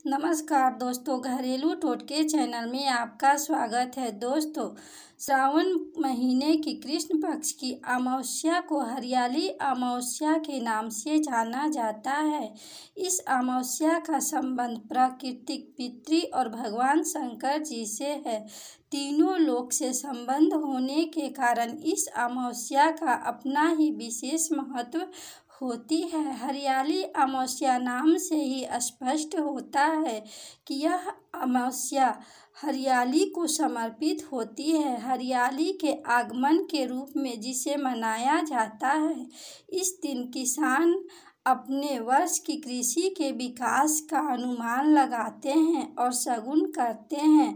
नमस्कार दोस्तों, घरेलू टोटके चैनल में आपका स्वागत है। दोस्तों, श्रावण महीने की कृष्ण पक्ष की अमावस्या को हरियाली अमावस्या के नाम से जाना जाता है। इस अमावस्या का संबंध प्राकृतिक पितृ और भगवान शंकर जी से है। तीनों लोक से संबंध होने के कारण इस अमावस्या का अपना ही विशेष महत्व होती है। हरियाली अमावस्या नाम से ही स्पष्ट होता है कि यह अमावस्या हरियाली को समर्पित होती है। हरियाली के आगमन के रूप में जिसे मनाया जाता है। इस दिन किसान अपने वर्ष की कृषि के विकास का अनुमान लगाते हैं और शगुन करते हैं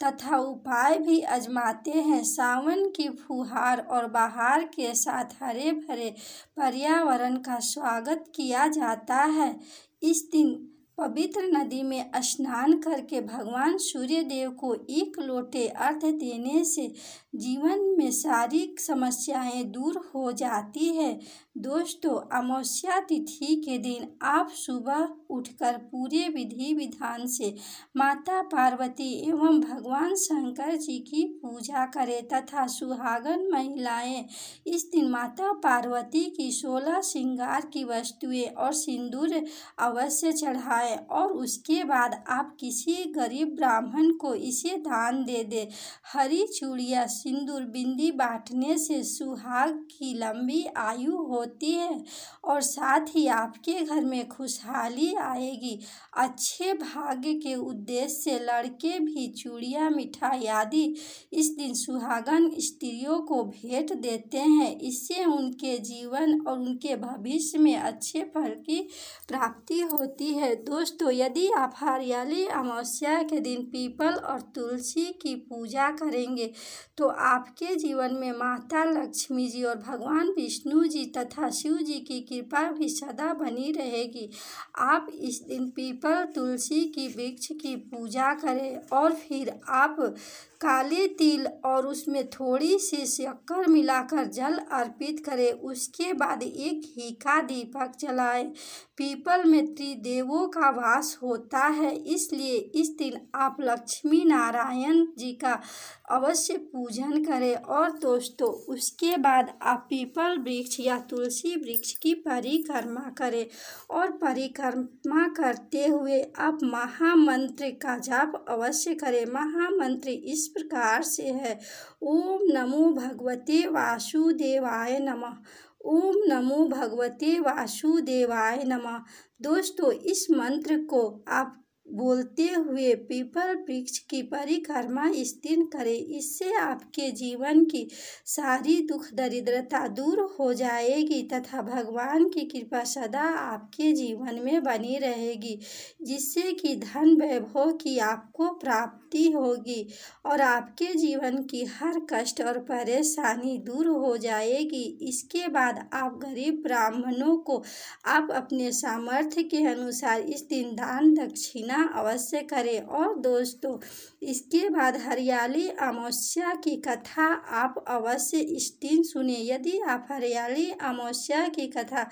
तथा उपाय भी आजमाते हैं। सावन की फुहार और बहार के साथ हरे भरे पर्यावरण का स्वागत किया जाता है। इस दिन पवित्र नदी में स्नान करके भगवान सूर्य देव को एक लोटे अर्घ्य देने से जीवन में सारी समस्याएं दूर हो जाती है। दोस्तों, अमावस्या तिथि के दिन आप सुबह उठकर पूरे विधि विधान से माता पार्वती एवं भगवान शंकर जी की पूजा करें तथा सुहागन महिलाएं इस दिन माता पार्वती की 16 श्रृंगार की वस्तुएं और सिंदूर अवश्य चढ़ाएं और उसके बाद आप किसी गरीब ब्राह्मण को इसे दान दे दें। हरी चूड़ियाँ, सिंदूर, बिंदी बांटने से सुहाग की लंबी आयु होती है और साथ ही आपके घर में खुशहाली आएगी। अच्छे भाग्य के उद्देश्य से लड़के भी चूड़ियाँ, मिठाई आदि इस दिन सुहागन स्त्रियों को भेंट देते हैं। इससे उनके जीवन और उनके भविष्य में अच्छे फल की प्राप्ति होती है। दोस्तों, यदि आप हरियाली अमावस्या के दिन पीपल और तुलसी की पूजा करेंगे तो आपके जीवन में माता लक्ष्मी जी और भगवान विष्णु जी तथा शिव जी की कृपा भी सदा बनी रहेगी। आप इस दिन पीपल तुलसी की वृक्ष की पूजा करें और फिर आप काले तिल और उसमें थोड़ी सी शक्कर मिलाकर जल अर्पित करें। उसके बाद एक घी का दीपक जलाएं। पीपल में त्रिदेवों का वास होता है, इसलिए इस दिन आप लक्ष्मी नारायण जी का अवश्य पूजन करें। और दोस्तों, उसके बाद आप पीपल वृक्ष या तुलसी वृक्ष की परिक्रमा करें और परिक्रमा करते हुए आप महामंत्र का जाप अवश्य करें। महामंत्र इस प्रकार से है: ओम नमो भगवते वासुदेवाय नमः। ओम नमो भगवते वासुदेवाय नमः। दोस्तों, इस मंत्र को आप बोलते हुए पीपल वृक्ष की परिक्रमा इस दिन करें। इससे आपके जीवन की सारी दुख दरिद्रता दूर हो जाएगी तथा भगवान की कृपा सदा आपके जीवन में बनी रहेगी, जिससे कि धन वैभव की आपको प्राप्ति होगी और आपके जीवन की हर कष्ट और परेशानी दूर हो जाएगी। इसके बाद आप गरीब ब्राह्मणों को आप अपने सामर्थ्य के अनुसार इस दिन दान दक्षिणा अवश्य करें। और दोस्तों, इसके बाद हरियाली अमावस्या की कथा आप अवश्य इस दिन सुने। यदि आप हरियाली अमावस्या की कथा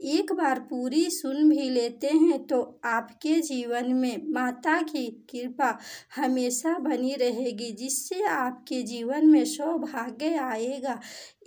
एक बार पूरी सुन भी लेते हैं तो आपके जीवन में माता की कृपा हमेशा बनी रहेगी, जिससे आपके जीवन में सौभाग्य आएगा।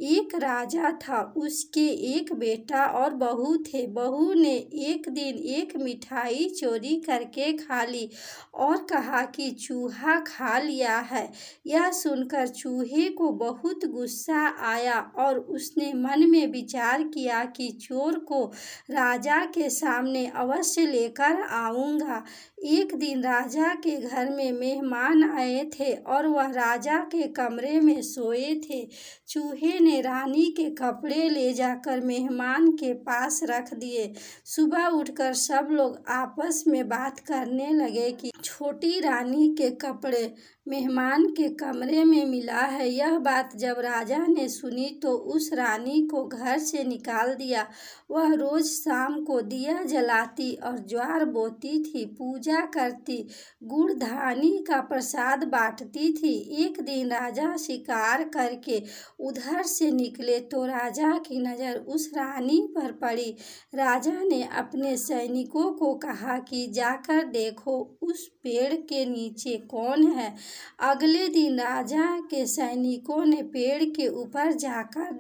एक राजा था, उसके एक बेटा और बहू थे। बहू ने एक दिन एक मिठाई चोरी करके खा ली और कहा कि चूहा खा लिया है। यह सुनकर चूहे को बहुत गुस्सा आया और उसने मन में विचार किया कि चोर को राजा के सामने अवश्य लेकर आऊँगा। एक दिन राजा के घर में मेहमान आए थे और वह राजा के कमरे में सोए थे। चूहे ने रानी के कपड़े ले जाकर मेहमान के पास रख दिए। सुबह उठकर सब लोग आपस में बात करने लगे कि छोटी रानी के कपड़े मेहमान के कमरे में मिला है। यह बात जब राजा ने सुनी तो उस रानी को घर से निकाल दिया। वह रोज शाम को दिया जलाती और ज्वार बोती थी, पूजा करती, गुड़ धानी का प्रसाद बांटती थी। एक दिन राजा शिकार करके उधर से निकले तो राजा की नज़र उस रानी पर पड़ी। राजा ने अपने सैनिकों को कहा कि जाकर देखो उस पेड़ के नीचे कौन है। अगले दिन राजा के सैनिकों ने पेड़ के ऊपर जाकर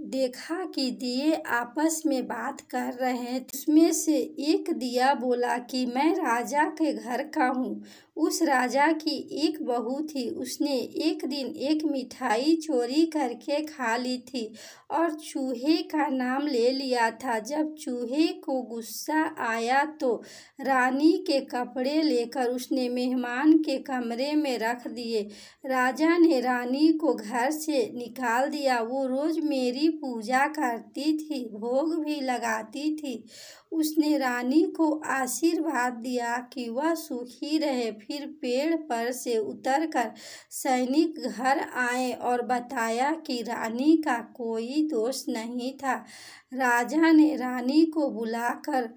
देखा कि दिए आपस में बात कर रहे थे। उसमें से एक दिया बोला कि मैं राजा के घर का हूँ। उस राजा की एक बहू थी, उसने एक दिन एक मिठाई चोरी करके खा ली थी और चूहे का नाम ले लिया था। जब चूहे को गुस्सा आया तो रानी के कपड़े लेकर उसने मेहमान के कमरे में रख दिए। राजा ने रानी को घर से निकाल दिया। वो रोज मेरी पूजा करती थी, भोग भी लगाती थी। उसने रानी को आशीर्वाद दिया कि वह सुखी रहे। फिर पेड़ पर से उतरकर सैनिक घर आए और बताया कि रानी का कोई दोष नहीं था। राजा ने रानी को बुलाकर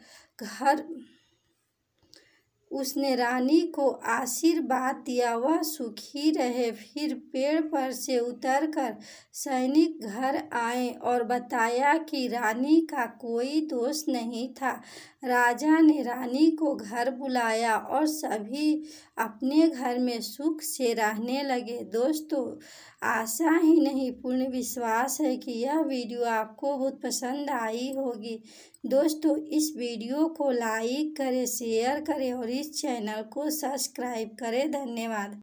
उसने रानी को आशीर्वाद दिया, वह सुखी रहे। फिर पेड़ पर से उतरकर सैनिक घर आए और बताया कि रानी का कोई दोष नहीं था। राजा ने रानी को घर बुलाया और सभी अपने घर में सुख से रहने लगे। दोस्तों, आशा ही नहीं पूर्ण विश्वास है कि यह वीडियो आपको बहुत पसंद आई होगी। दोस्तों, इस वीडियो को लाइक करें, शेयर करें और इस चैनल को सब्सक्राइब करें। धन्यवाद।